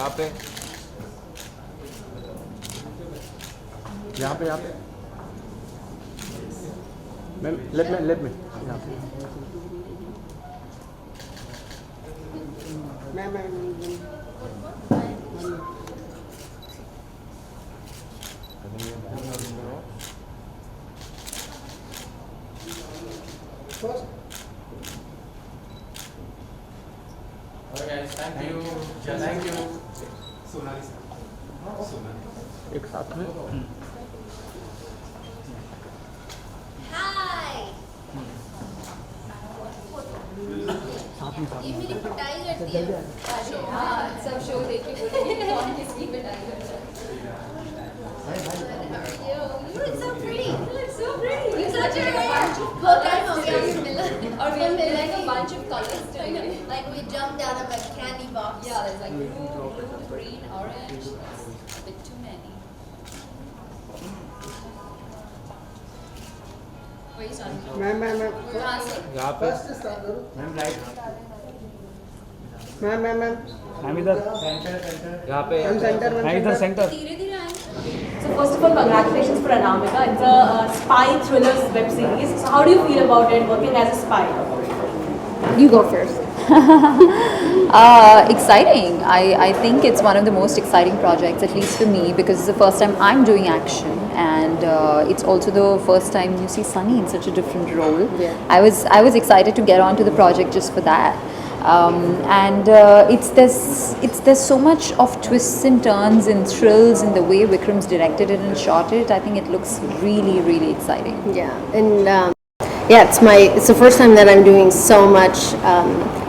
यहाँ पे ma'am let me यहाँ पे Thank you. Thank you. Sonnalli Seygall. एक साथ में हाय ये मेरी पिटाई करती है अरे हाँ सब शो देख के बोलेंगे कौन किसकी पिटाई करता है You look so pretty. You look so pretty. You're such a bunch of colors. Or we have like a bunch of colors together. Like we jumped out of a candy box. Yeah, there's like blue, green, orange. That's a bit too many. Where are you starting? Ma'am. Where are you? यहाँ पे Ma'am, right. Ma'am. हम इधर यहाँ पे हाँ इधर centre धीरे-धीरे आएंगे. So first of all, congratulations for Anamika. It's a spy thrillers web series. So how do you feel about it, working as a spy? You go first. Exciting. I think it's one of the most exciting projects, at least for me, because it's the first time I'm doing action, and it's also the first time you see Sunny in such a different role. Yeah. I was excited to get onto the project just for that. And there's so much of twists and turns and thrills in the way Vikram's directed it and shot it. I think it looks really, really exciting. Yeah, and it's the first time that I'm doing so much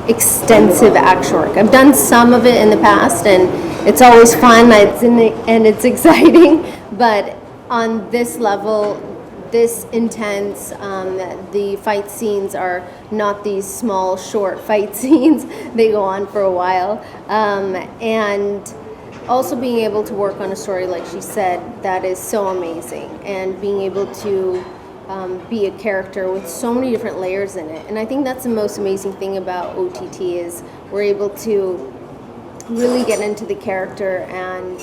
extensive action work. I've done some of it in the past, and it's always fun. And it's exciting, but on this level, this intense, the fight scenes are not these small, short fight scenes. They go on for a while, and also being able to work on a story like she said, that is so amazing, and being able to be a character with so many different layers in it. And I think that's the most amazing thing about OTT is we're able to really get into the character, and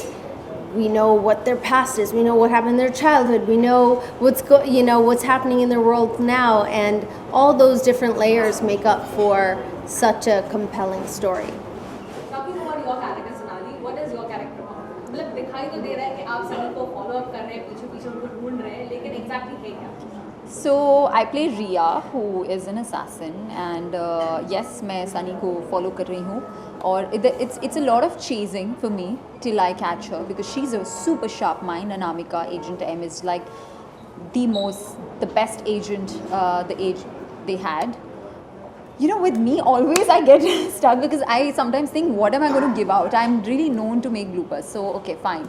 we know what their past is, we know what happened in their childhood, we know what's happening in their world now, and all those different layers make up for such a compelling story. Talking about your character, Sonnalli, what is your character about? मतलब दिखाई तो दे रहा है कि आप सनी को follow up कर रहे हैं, पीछे उनको ढूंढ रहे हैं, लेकिन exactly है क्या? So I play Riya, who is an assassin, and yes, मैं Sunny को follow कर रही हूँ, और it's a lot of chasing for me till I catch her, because she's a super sharp mind. Anamika, Agent M, is like the best agent they had. You know, with me, always I get stuck because I sometimes think, what am I going to give out? I'm really known to make bloopers. So, okay, fine.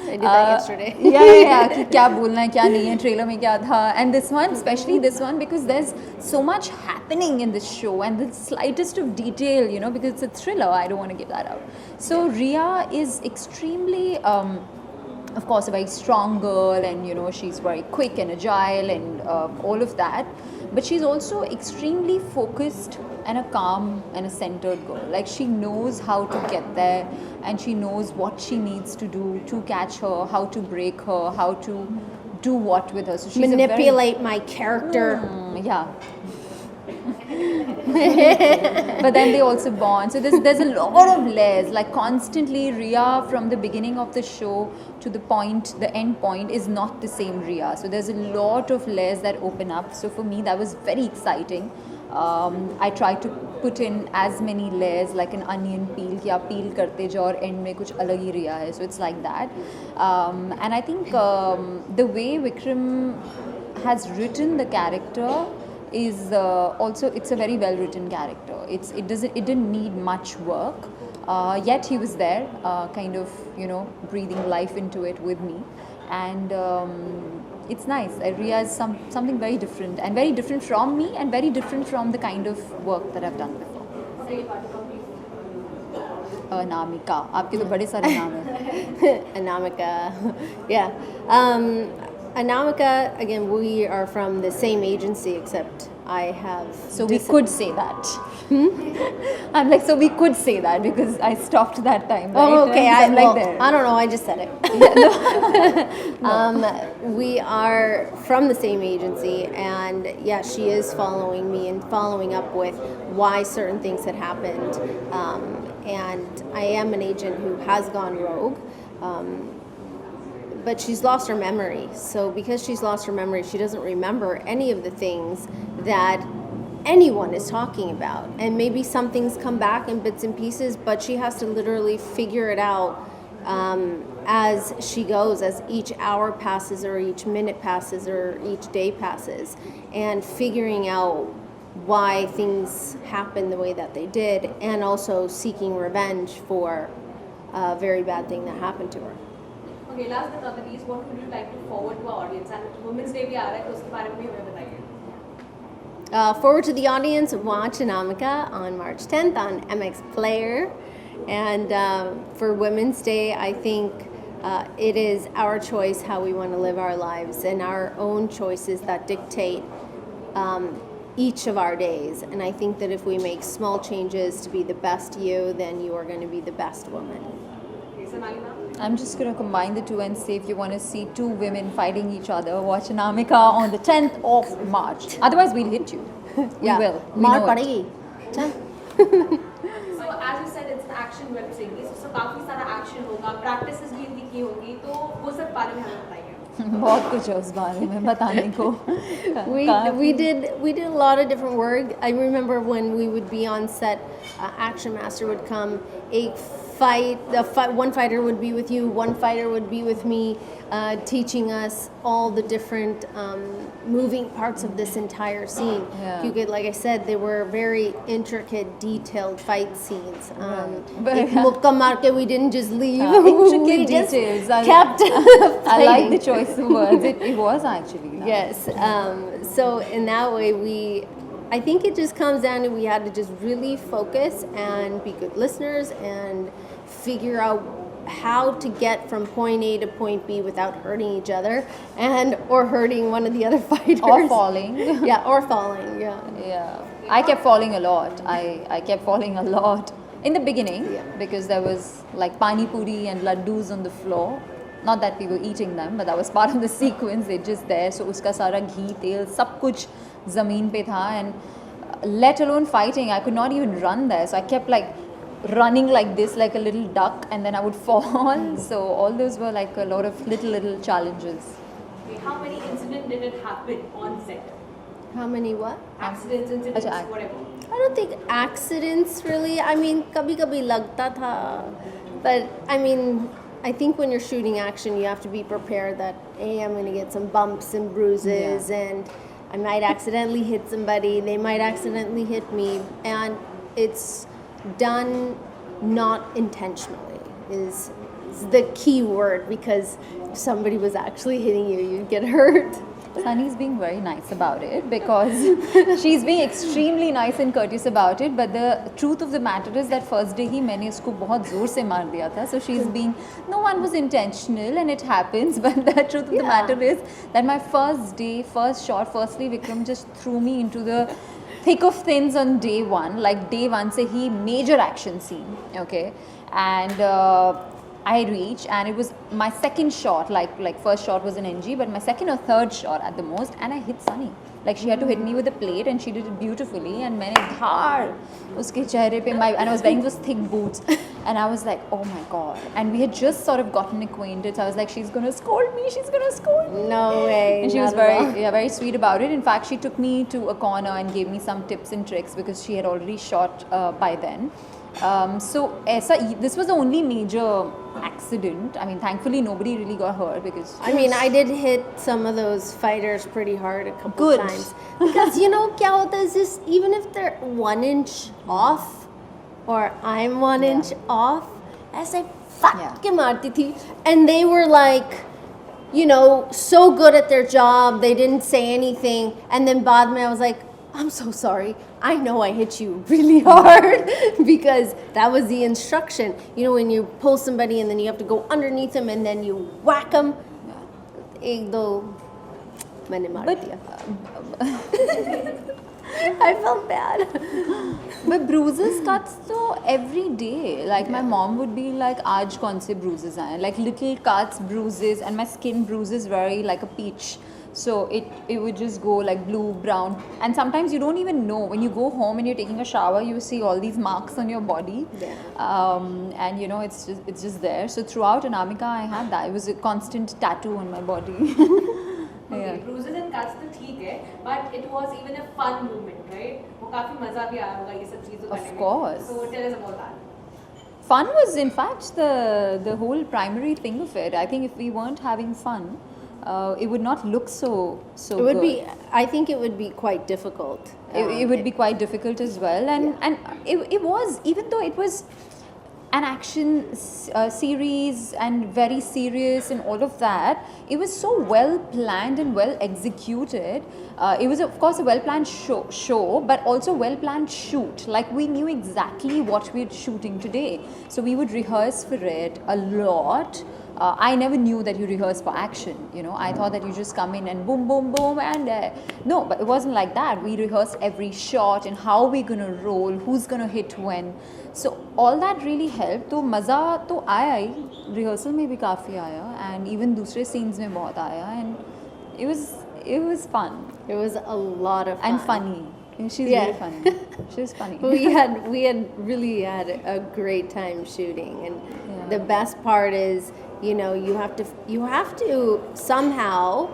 I did that yesterday. Yeah. कि क्या बोलना है, क्या नहीं है, trailer में क्या था. And this one, especially this one, because there's so much happening in this show, and the slightest of detail, you know, because it's a thriller, I don't want to give that out. So, Riya is extremely, of course, a very strong girl, and, you know, she's very quick and agile and all of that. But she's also extremely focused and a calm and a centered girl. Like, she knows how to get there, and she knows what she needs to do to catch her, how to break her, how to do what with her. So she's Manipulate my character. yeah. But then they also bond. So there's a lot of layers. Like, constantly, Riya from the beginning of the show to the end point is not the same Riya. So there's a lot of layers that open up. So for me, that was very exciting. I tried to put in as many layers like an onion peel, कि आप peel करते जाओ और end में कुछ अलग ही रिया है. So it's like that. And I think the way Vikram has written the character is also, it's a very well written character. It didn't need much work, yet he was there, kind of, you know, breathing life into it with me, and it's nice. Riya is something very different, and very different from me, and very different from the kind of work that I've done before. Anamika, आपके तो बड़े सारे नाम हैं. Anamika, yeah. Anamika, again, we are from the same agency, except I have. So we could say that. I'm like, so we could say that because I stopped that time. Right? Oh, okay. I'm Well, like there. I don't know. I just said it. We are from the same agency, and yeah, she is following me and following up with why certain things had happened. And I am an agent who has gone rogue. But she's lost her memory. So because she's lost her memory, she doesn't remember any of the things that anyone is talking about. And maybe some things come back in bits and pieces, but she has to literally figure it out as she goes, as each hour passes or each minute passes or each day passes, and figuring out why things happened the way that they did, and also seeking revenge for a very bad thing that happened to her. Okay, last but not the least, what would you like to forward to our audience? And Women's Day भी आ रहा है, तो उसके बारे में भी हमें बताइए. Forward to the audience, watch Anamika on March 10th on MX Player. And for Women's Day, I think it is our choice how we want to live our lives and our own choices that dictate each of our days. And I think that if we make small changes to be the best you, then you are going to be the best woman. Okay, Sonnalli ma'am. I'm just going to combine the two and say if you want to see two women fighting each other, watch Anamika on the 10th of March. Otherwise, we'll hit you. We will. We मार know it. पड़ेगी. चल. So as you said, it's an action web series. So काफी सारा action होगा, practices भी इनकी की होगी, तो वो सब बारे में हमें बताइए. बहुत कुछ है उस बारे में बताने को. We did a lot of different work. I remember when we would be on set, Action Master would come, one fighter would be with you, one fighter would be with me, teaching us all the different moving parts of this entire scene. Yeah. Because, like I said, they were very intricate, detailed fight scenes. But- एक मुक्का मार के we didn't just leave. Intricate We just details. kept I like fighting. the choice of words. It was actually. Nice. Yes. So in that way, I think it just comes down to we had to just really focus and be good listeners and figure out how to get from point A to point B without hurting each other or hurting one of the other fighters. Or falling. Yeah, or falling, yeah. Yeah. I kept falling a lot. I kept falling a lot in the beginning because there was like pani puri and laddus on the floor. Not that we were eating them, but that was part of the sequence. They're just there. So uska sara ghee, tel, sab kuch zameen pe tha, and let alone fighting, I could not even run there. So I kept like running like this, like a little duck, and then I would fall. So all those were like a lot of little challenges. Okay, how many incidents did it happen on set? How many what? Accidents, incidents, Ajay. whatever. I don't think accidents really. I mean, kabhi lagta tha. But I mean, I think when you're shooting action, you have to be prepared that, hey, I'm going to get some bumps and bruises, and I might accidentally hit somebody. They might accidentally hit me. And it's done not intentionally is the key word, because if somebody was actually hitting you, you'd get hurt. Sunny's being very nice about it because she's being extremely nice and courteous about it. But the truth of the matter is that first day ही मैंने उसको बहुत जोर से मार दिया था. So she's being, no one was intentional and it happens. But the truth of the matter is that my first day, first shot, firstly Vikram just threw me into the thick of things on day one. Like day one से ही major action scene, okay, and I reached, and it was my second shot, like first shot was an NG, but my second or third shot at the most, and I hit Sunny. Like she had to hit me with a plate, and she did it beautifully, and मैंने धार उसके चेहरे पे and I was wearing those thick boots, and I was like, oh my god. And we had just sort of gotten acquainted, so I was like, she's gonna scold me, No way. and she was not at all. very sweet about it. In fact, she took me to a corner and gave me some tips and tricks because she had already shot by then. So this was the only major accident. I mean, thankfully nobody really got hurt because I mean, I did hit some of those fighters pretty hard a couple times. Because you know, क्या होता है, is this, even if they're 1 inch off or I'm 1 inch off, ऐसे फट के मारती थी. And they were like, you know, so good at their job, they didn't say anything. And then बाद में I was like, I'm so sorry. I know I hit you really hard because that was the instruction. You know, when you pull somebody and then you have to go underneath them and then you whack them. एक दो मैंने मार But दिया. I felt bad. But bruises, cuts, so every day. Like my mom would be like, "Aaj kaun se bruises aaye?" Like little cuts, bruises, and my skin bruises very like a peach. So it would just go like blue, brown, and sometimes you don't even know when you go home and you're taking a shower, you see all these marks on your body. Yeah. And you know it's just there. So throughout Anamika, I had that. It was a constant tattoo on my body. Okay, bruises and cuts तो ठीक है, but it was even a fun moment, right? वो काफी मजा भी आया होगा ये सब चीजों करने में. Of course. So tell us about that. Fun was in fact the whole primary thing of it. I think if we weren't having fun, it would not look so It would good. be. I think it would be quite difficult. It would be quite difficult as well, and it was, even though it was an action series and very serious and all of that, it was so well planned and well executed. It was of course a well planned show, but also well planned shoot. Like we knew exactly what we're shooting today, so we would rehearse for it a lot. I never knew that you rehearse for action. You know, I thought that you just come in and boom, boom, boom, and no, but it wasn't like that. We rehearsed every shot and how we're gonna roll, who's gonna hit when. So all that really helped. तो मज़ा तो आया ही, rehearsal में भी काफ़ी आया, and even दूसरे scenes में बहुत आया, and it was fun. It was a lot of fun. And funny. She's Yeah. very funny. She's funny. we had really had a great time shooting, and the best part is, you know, you have to somehow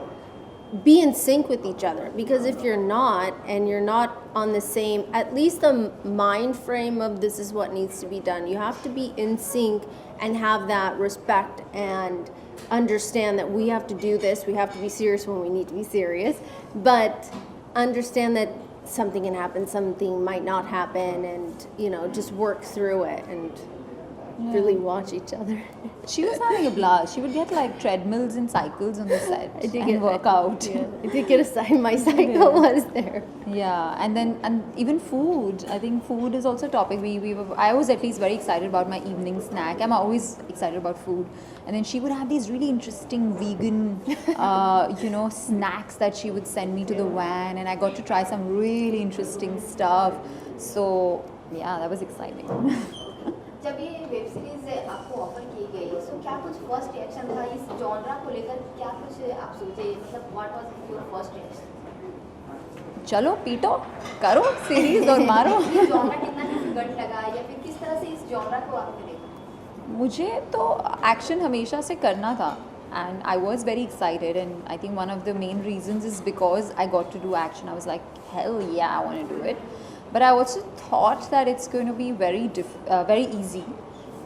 be in sync with each other, because if you're not, and you're not on the same, at least the mind frame of this is what needs to be done, you have to be in sync and have that respect and understand that we have to do this, we have to be serious when we need to be serious, but understand that something can happen, something might not happen, and you know, just work through it and really watch each other. She was having a blast. She would get like treadmills and cycles on the set and work out. Yeah, I did get a sign. My cycle was there. Yeah, and even food. I think food is also a topic. I was at least very excited about my evening snack. I'm always excited about food. And then she would have these really interesting vegan, snacks that she would send me to the van, and I got to try some really interesting stuff. So yeah, that was exciting. जब ये web series आपको offer की गई, सो क्या कुछ first reaction था इस genre को लेकर? क्या कुछ आप सोचे, मतलब what was your first reaction? चलो पीटो, करो सीरीज और मारो. ये जॉनरा कितना डिफिकल्ट लगा, या फिर किस तरह से इस जॉनरा को आपने देखा? मुझे तो एक्शन हमेशा से करना था, and I was very excited, and I think one of the main reasons is because I got to do action. I was like, hell yeah, I want to do it. But I also thought that it's going to be very easy.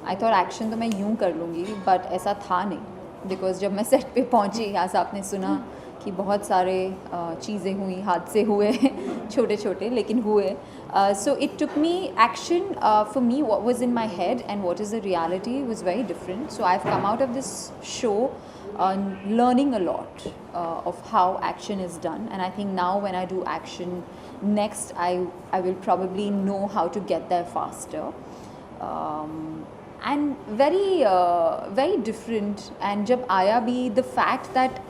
I thought action तो मैं यूं कर लूँगी, but ऐसा था नहीं, because जब मैं सेट पे पहुँची, ऐसा आपने सुना कि बहुत सारे चीज़ें हुई, हादसे हुए, छोटे छोटे लेकिन हुए. So it took me action. For me, what was in my head and what is the reality was very different. So I've come out of this show learning a lot of how action is done, and I think now when I do action next, I will probably know how to get there faster. And very different. And jab aaya bhi, the fact that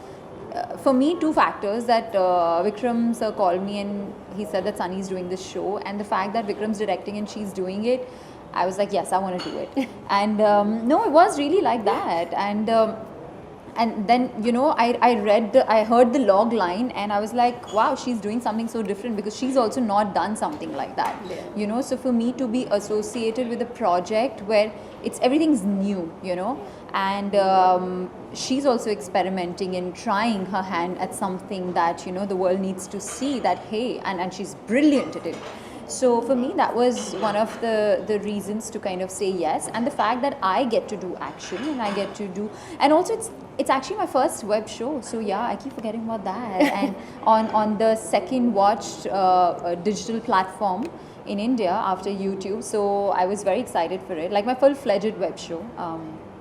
for me, two factors, that Vikram sir called me and he said that Sunny is doing this show, and the fact that Vikram's directing and she's doing it, I was like, yes, I want to do it. And no, it was really like that. And then, you know, I heard the log line, and I was like, wow, she's doing something so different, because she's also not done something like that. Yeah. You know, so for me to be associated with a project where everything's new, you know, and she's also experimenting and trying her hand at something that, you know, the world needs to see that, hey, and she's brilliant at it. So for me, that was one of the reasons to kind of say yes. And the fact that I get to do action, and I get to do, and also it's actually my first web show. So yeah, I keep forgetting about that. And on the second watched digital platform in India after YouTube. So I was very excited for it, like my full-fledged web show.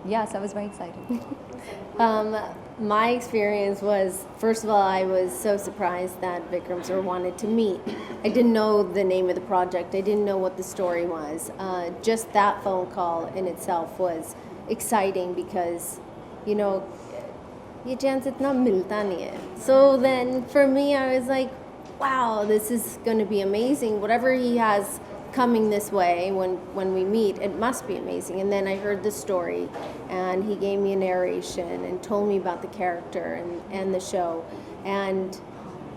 Yes, I was very excited. My experience was, first of all, I was so surprised that Vikram sir wanted to meet. I didn't know the name of the project. I didn't know what the story was. Just that phone call in itself was exciting, because, you know, ये chance इतना मिलता नहीं है. So then for me I was like, wow, this is going to be amazing. Whatever he has coming this way when we meet, it must be amazing. And then I heard the story and he gave me a narration and told me about the character and the show. And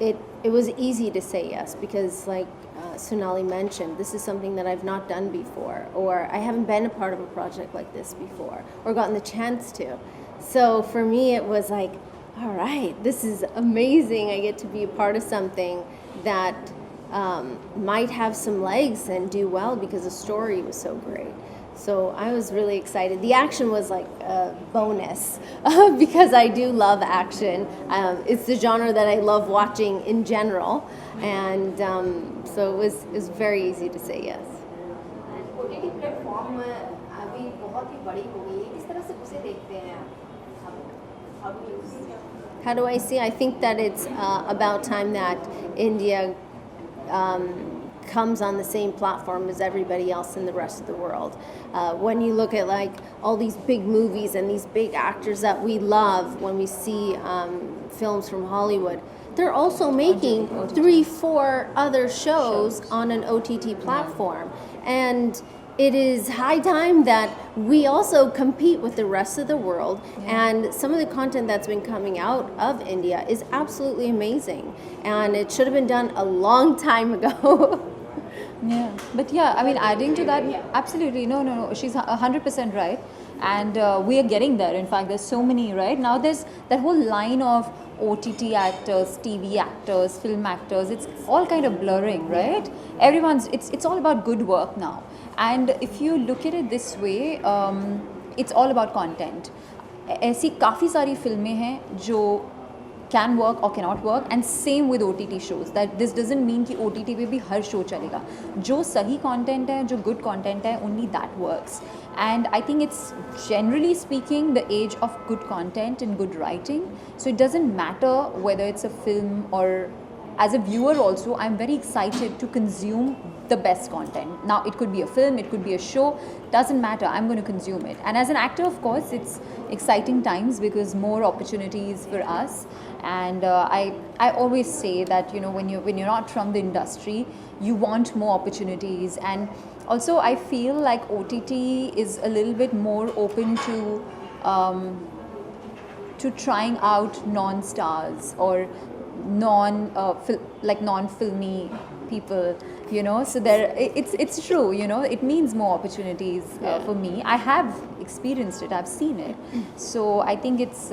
it was easy to say yes because like Sonnalli mentioned, this is something that I've not done before, or I haven't been a part of a project like this before or gotten the chance to. So for me it was like, all right, this is amazing. I get to be a part of something that might have some legs and do well because the story was so great. So I was really excited. The action was like a bonus because I do love action. It's the genre that I love watching in general, and so it was very easy to say yes. OTT platform अभी बहुत ही बड़ी हो गई है, किस तरह से उसे देखते हैं आप? How do I see? I think that it's about time that India comes on the same platform as everybody else in the rest of the world. When you look at like all these big movies and these big actors that we love, when we see films from Hollywood, they're also making 3-4 other shows on an OTT platform. And it is high time that we also compete with the rest of the world. And some of the content that's been coming out of India is absolutely amazing. And it should have been done a long time ago. Yeah, but yeah, I mean, adding to that, absolutely, no, she's 100% right, and we are getting there. In fact, there's so many, right? Now there's that whole line of OTT actors, TV actors, film actors. It's all kind of blurring, right? It's all about good work now. And if you look at it this way, it's all about content. ऐसी काफ़ी सारी फिल्में हैं जो can work or cannot work, and same with OTT shows. That this doesn't mean कि OTT पे भी हर show चलेगा. जो सही content है, जो good content है, only that works. And I think it's generally speaking the age of good content and good writing. So it doesn't matter whether it's a film or, as a viewer also, I'm very excited to consume the best content. Now it could be a film, it could be a show, doesn't matter, I'm going to consume it. And as an actor, of course, it's exciting times because more opportunities for us. And I always say that, you know, when you're not from the industry, you want more opportunities. And also I feel like OTT is a little bit more open to trying out non-stars or non-filmy people, you know. So it's true, you know, it means more opportunities for me. I have experienced it, I've seen it. So I think it's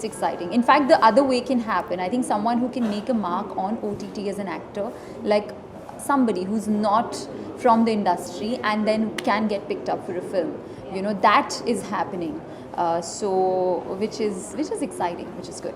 exciting. In fact, the other way can happen. I think someone who can make a mark on OTT as an actor, like somebody who's not from the industry and then can get picked up for a film, you know, that is happening. So which is exciting, which is good.